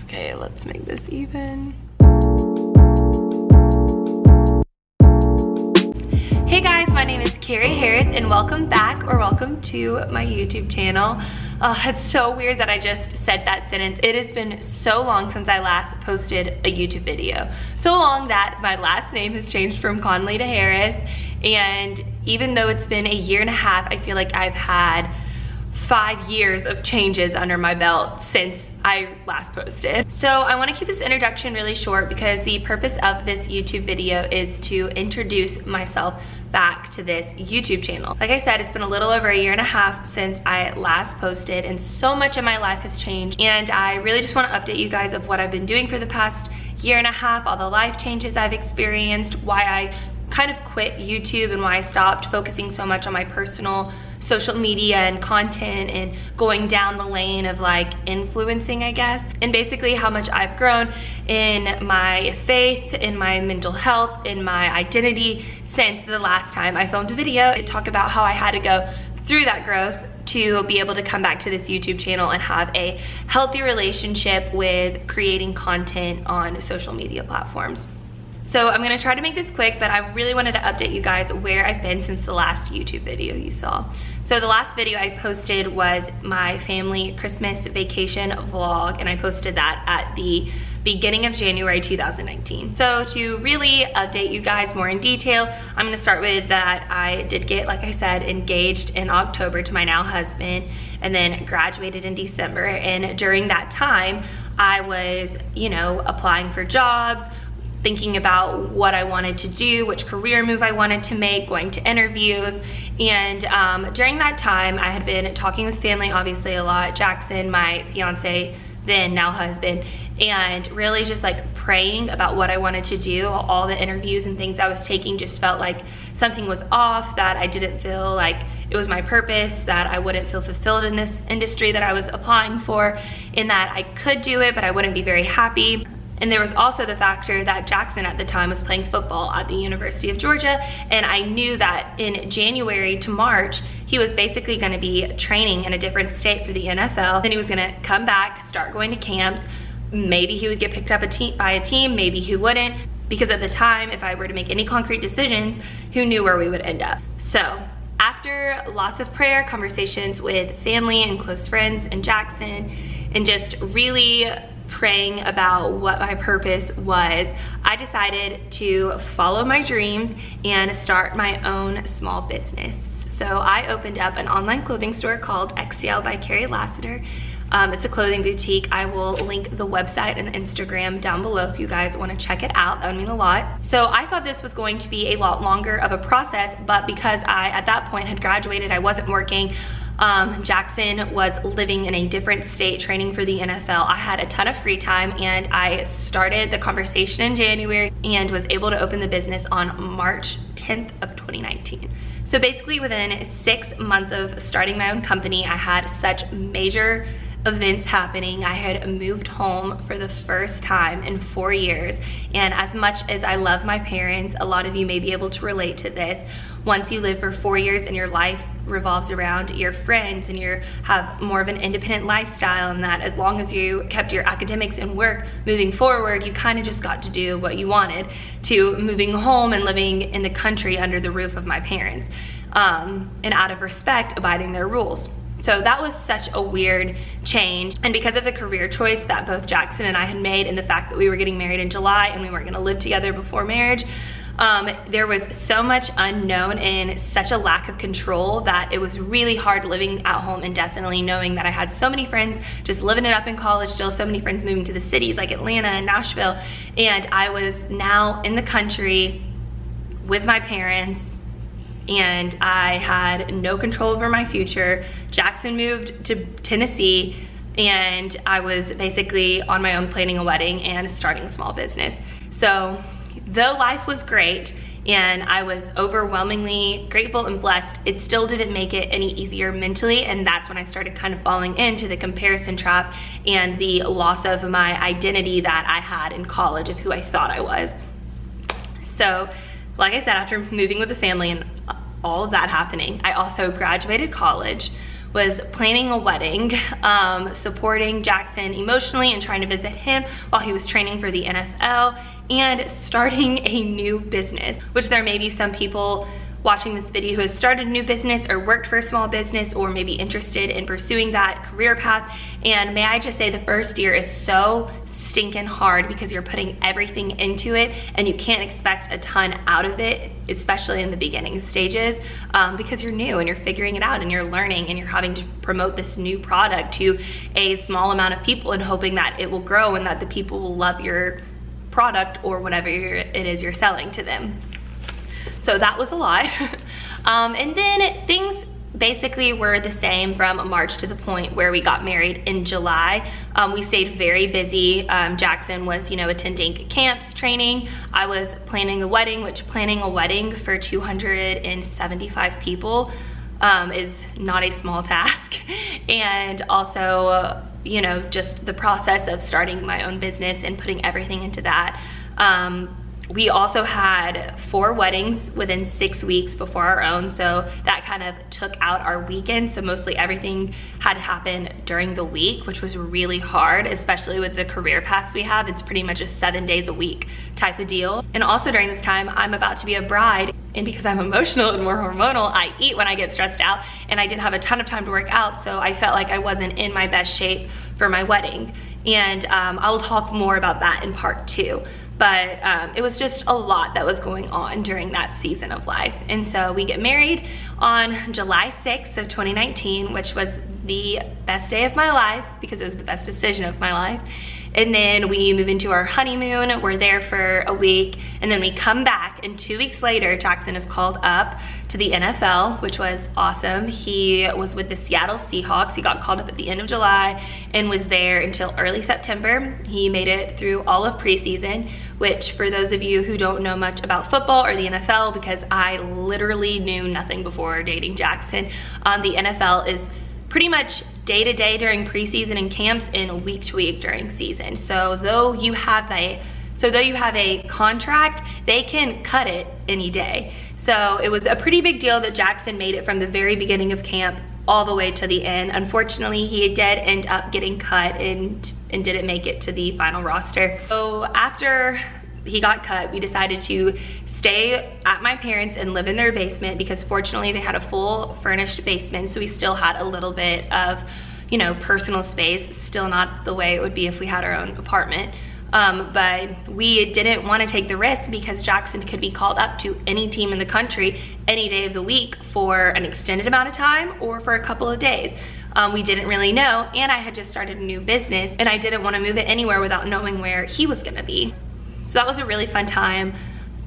Okay, let's make this even. Hey guys, my name is Carrie Harris and welcome back or welcome to my YouTube channel. It's so weird that I just said that sentence. It has been so long since I last posted a YouTube video. So long that my last name has changed from Conley to Harris. And even though it's been a year and a half, I feel like I've had 5 years of changes under my belt since I last posted. So I want to keep this introduction really short because the purpose of this YouTube video is to introduce myself back to this YouTube channel. Like I said, it's been a little over a year and a half since I last posted and so much of my life has changed, and I really just want to update you guys of what I've been doing for the past year and a half, all the life changes I've experienced, why I kind of quit YouTube and why I stopped focusing so much on my personal social media and content and going down the lane of like influencing, I guess, and basically how much I've grown in my faith, in my mental health, in my identity since the last time I filmed a video. I talk about how I had to go through that growth to be able to come back to this YouTube channel and have a healthy relationship with creating content on social media platforms. So I'm gonna try to make this quick, but I really wanted to update you guys where I've been since the last YouTube video you saw. So the last video I posted was my family Christmas vacation vlog, and I posted that at the beginning of January 2019. So to really update you guys more in detail, I'm gonna start with that I did get, like I said, engaged in October to my now husband, and then graduated in December. And during that time, I was, applying for jobs, thinking about what I wanted to do, which career move I wanted to make, going to interviews. And during that time, I had been talking with family, obviously a lot, Jackson, my fiance, then now husband, and really just like praying about what I wanted to do. All the interviews and things I was taking just felt like something was off, that I didn't feel like it was my purpose, that I wouldn't feel fulfilled in this industry that I was applying for, in that I could do it, but I wouldn't be very happy. And there was also the factor that Jackson at the time was playing football at the University of Georgia, and I knew that in January to March, he was basically gonna be training in a different state for the NFL. Then he was gonna come back, start going to camps. Maybe he would get picked up by a team, maybe he wouldn't, because at the time, if I were to make any concrete decisions, who knew where we would end up? So after lots of prayer, conversations with family and close friends and Jackson, and just really praying about what my purpose was, I decided to follow my dreams and start my own small business. So I opened up an online clothing store called XCL by Carrie Lassiter. It's a clothing boutique. I will link the website and Instagram down below if you guys want to check it out. That would mean a lot. So I thought this was going to be a lot longer of a process, but because I, at that point, had graduated, I wasn't working, Jackson was living in a different state training for the NFL. I had a ton of free time, and I started the conversation in January and was able to open the business on March 10th of 2019. So basically within 6 months of starting my own company, I had such major events happening. I had moved home for the first time in 4 years, and as much as I love my parents, a lot of you may be able to relate to this. Once you live for 4 years and your life revolves around your friends and you have more of an independent lifestyle, and that as long as you kept your academics and work moving forward, you kind of just got to do what you wanted, to moving home and living in the country under the roof of my parents, and out of respect, abiding their rules. So that was such a weird change. And because of the career choice that both Jackson and I had made, and the fact that we were getting married in July and we weren't gonna live together before marriage, there was so much unknown and such a lack of control that it was really hard living at home indefinitely, knowing that I had so many friends just living it up in college, still so many friends moving to the cities like Atlanta and Nashville, and I was now in the country with my parents, and I had no control over my future. Jackson moved to Tennessee, and I was basically on my own planning a wedding and starting a small business. So though life was great and I was overwhelmingly grateful and blessed, it still didn't make it any easier mentally, and that's when I started kind of falling into the comparison trap and the loss of my identity that I had in college of who I thought I was. So like I said, after moving with the family and all of that happening, I also graduated college, was planning a wedding, supporting Jackson emotionally and trying to visit him while he was training for the NFL, and starting a new business, which there may be some people watching this video who has started a new business or worked for a small business or maybe interested in pursuing that career path. And may I just say, the first year is so stinking hard because you're putting everything into it and you can't expect a ton out of it, especially in the beginning stages, because you're new and you're figuring it out and you're learning and you're having to promote this new product to a small amount of people and hoping that it will grow and that the people will love your product or whatever it is you're selling to them. So that was a lot. And then things basically were the same from March to the point where we got married in July. We stayed very busy. Jackson was, attending camps, training. I was planning a wedding, which planning a wedding for 275 people is not a small task. And also, just the process of starting my own business and putting everything into that. We also had 4 weddings within 6 weeks before our own, so that kind of took out our weekend. So mostly everything had to happen during the week, which was really hard, especially with the career paths we have. It's pretty much a 7 days a week type of deal. And also during this time, I'm about to be a bride, and because I'm emotional and more hormonal, I eat when I get stressed out, and I didn't have a ton of time to work out, so I felt like I wasn't in my best shape for my wedding. And I will talk more about that in part 2. But it was just a lot that was going on during that season of life. And so we get married on July 6th of 2019, which was the best day of my life because it was the best decision of my life. And then we move into our honeymoon. We're there for a week, and then we come back, and 2 weeks later, Jackson is called up to the NFL, which was awesome. He was with the Seattle Seahawks. He got called up at the end of July and was there until early September. He made it through all of preseason, which for those of you who don't know much about football or the NFL, because I literally knew nothing before dating Jackson, the NFL is pretty much day to day during preseason and camps and week to week during season. So though you have a contract, they can cut it any day. So it was a pretty big deal that Jackson made it from the very beginning of camp all the way to the end. Unfortunately, he did end up getting cut and didn't make it to the final roster. So after he got cut, we decided to stay at my parents and live in their basement because fortunately they had a full furnished basement, so we still had a little bit of, personal space. Still not the way it would be if we had our own apartment. But we didn't want to take the risk because Jackson could be called up to any team in the country any day of the week for an extended amount of time or for a couple of days. We didn't really know, and I had just started a new business and I didn't want to move it anywhere without knowing where he was going to be. So that was a really fun time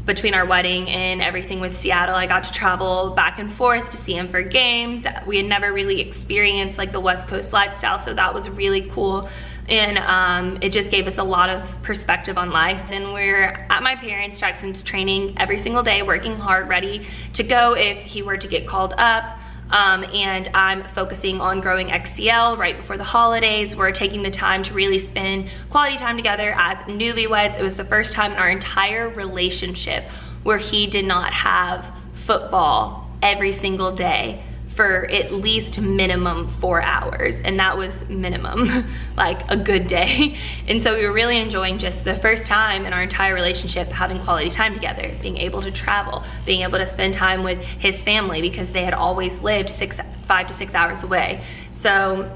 between our wedding and everything with Seattle. I got to travel back and forth to see him for games. We had never really experienced like the West Coast lifestyle, so that was really cool. And it just gave us a lot of perspective on life. And we're at my parents'. Jackson's training every single day, working hard, ready to go if he were to get called up. And I'm focusing on growing XCL right before the holidays. We're taking the time to really spend quality time together as newlyweds. It was the first time in our entire relationship where he did not have football every single day for at least minimum 4 hours, and that was minimum, like a good day. And so we were really enjoying just the first time in our entire relationship having quality time together, being able to travel, being able to spend time with his family because they had always lived 5 to 6 hours away. So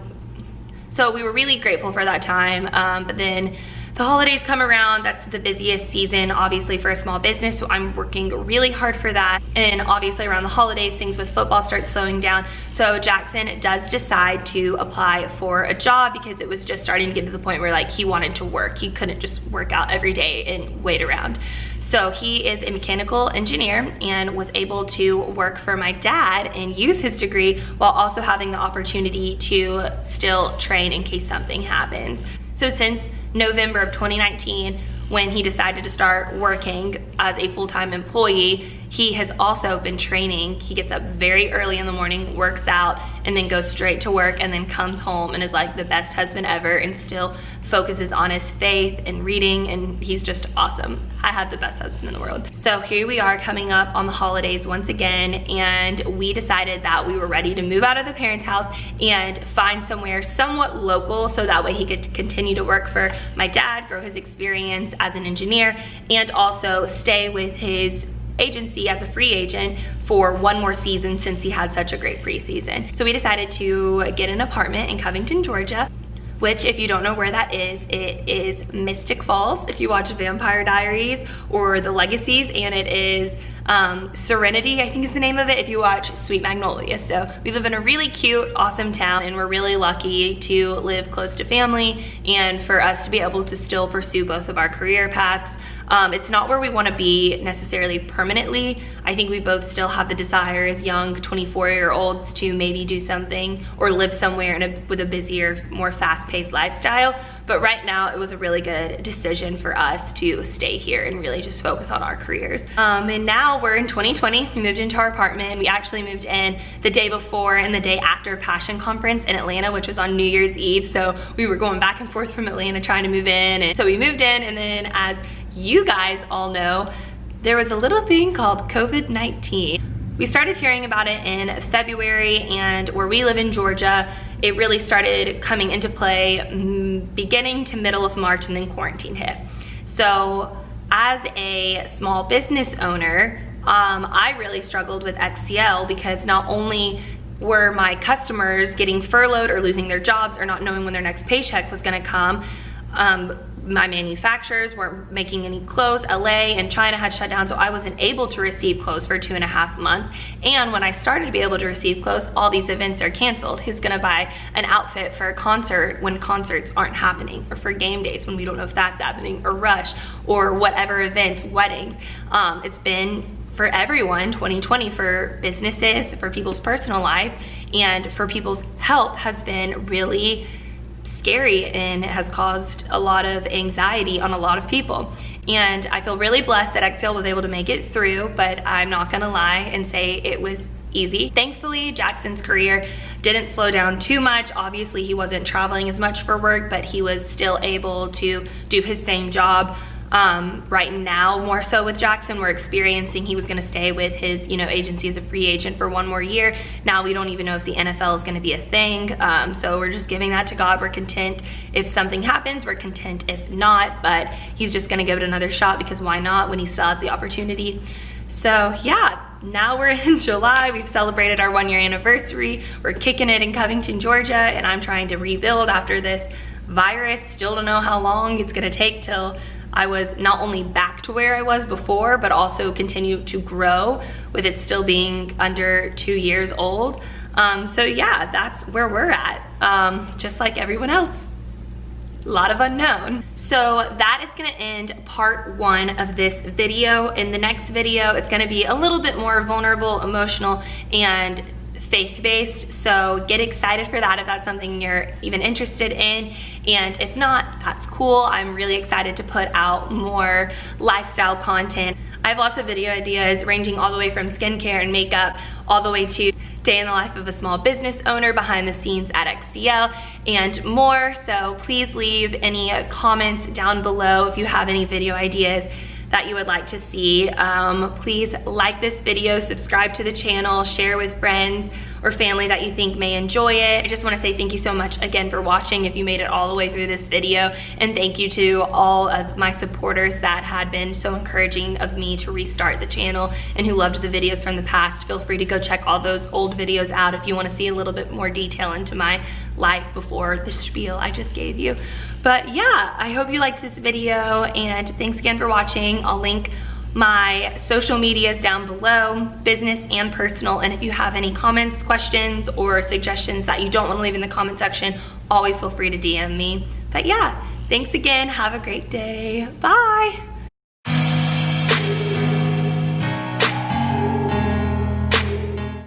we were really grateful for that time. But then the holidays come around. That's the busiest season, obviously, for a small business, so I'm working really hard for that. And obviously around the holidays, things with football start slowing down. So Jackson does decide to apply for a job because it was just starting to get to the point where like he wanted to work. He couldn't just work out every day and wait around. So he is a mechanical engineer and was able to work for my dad and use his degree while also having the opportunity to still train in case something happens. So since November of 2019, when he decided to start working as a full-time employee, he has also been training. He gets up very early in the morning, works out, and then goes straight to work, and then comes home and is like the best husband ever and still focuses on his faith and reading, and he's just awesome. I have the best husband in the world. So here we are coming up on the holidays once again, and we decided that we were ready to move out of the parents' house and find somewhere somewhat local so that way he could continue to work for my dad, grow his experience as an engineer, and also stay with his agency as a free agent for one more season since he had such a great preseason. So we decided to get an apartment in Covington, Georgia, which, if you don't know where that is, it is Mystic Falls if you watch Vampire Diaries or The Legacies, and it is Serenity, I think is the name of it, if you watch Sweet Magnolia. So we live in a really cute, awesome town, and we're really lucky to live close to family and for us to be able to still pursue both of our career paths. It's not where we want to be necessarily permanently. I think we both still have the desire as young 24-year-olds to maybe do something or live somewhere with a busier, more fast-paced lifestyle. But right now, it was a really good decision for us to stay here and really just focus on our careers. And now we're in 2020. We moved into our apartment. We actually moved in the day before and the day after Passion Conference in Atlanta, which was on New Year's Eve. So we were going back and forth from Atlanta trying to move in. And so we moved in, and then, as you guys all know, there was a little thing called COVID-19. We started hearing about it in February, and where we live in Georgia, it really started coming into play beginning to middle of March, and then quarantine hit. So as a small business owner, I really struggled with XCL because not only were my customers getting furloughed or losing their jobs or not knowing when their next paycheck was gonna come, my manufacturers weren't making any clothes. LA and China had shut down, so I wasn't able to receive clothes for 2.5 months. And when I started to be able to receive clothes, all these events are canceled. Who's gonna buy an outfit for a concert when concerts aren't happening, or for game days when we don't know if that's happening, or Rush, or whatever events, weddings. It's been, for everyone, 2020 for businesses, for people's personal life, and for people's health has been really scary, and it has caused a lot of anxiety on a lot of people. And I feel really blessed that XCL was able to make it through, but I'm not gonna lie and say it was easy. Thankfully, Jackson's career didn't slow down too much. Obviously, he wasn't traveling as much for work, but he was still able to do his same job. Right now, more so with Jackson, we're experiencing he was gonna stay with his agency as a free agent for one more year. Now we don't even know if the NFL is gonna be a thing. So we're just giving that to God. We're content if something happens, we're content if not, but he's just gonna give it another shot because why not when he still has the opportunity. So yeah, now we're in July. We've celebrated our 1-year anniversary. We're kicking it in Covington, Georgia, and I'm trying to rebuild after this virus. Still don't know how long it's gonna take till I was not only back to where I was before, but also continue to grow with it still being under 2 years old. So yeah, that's where we're at. Just like everyone else, a lot of unknown. So that is gonna end part 1 of this video. In the next video, it's gonna be a little bit more vulnerable, emotional, and faith-based, so get excited for that if that's something you're even interested in, and if not, that's cool. I'm really excited to put out more lifestyle content. I have lots of video ideas ranging all the way from skincare and makeup all the way to day in the life of a small business owner, behind the scenes at XCL, and more. So please leave any comments down below if you have any video ideas that you would like to see. Please like this video, subscribe to the channel, share with friends or family that you think may enjoy it. I just wanna say thank you so much again for watching if you made it all the way through this video, and thank you to all of my supporters that had been so encouraging of me to restart the channel and who loved the videos from the past. Feel free to go check all those old videos out if you wanna see a little bit more detail into my life before the spiel I just gave you. But yeah, I hope you liked this video, and thanks again for watching. I'll link my social medias down below, business and personal, and if you have any comments, questions, or suggestions that you don't want to leave in the comment section, always feel free to DM me. But yeah, thanks again, have a great day, bye!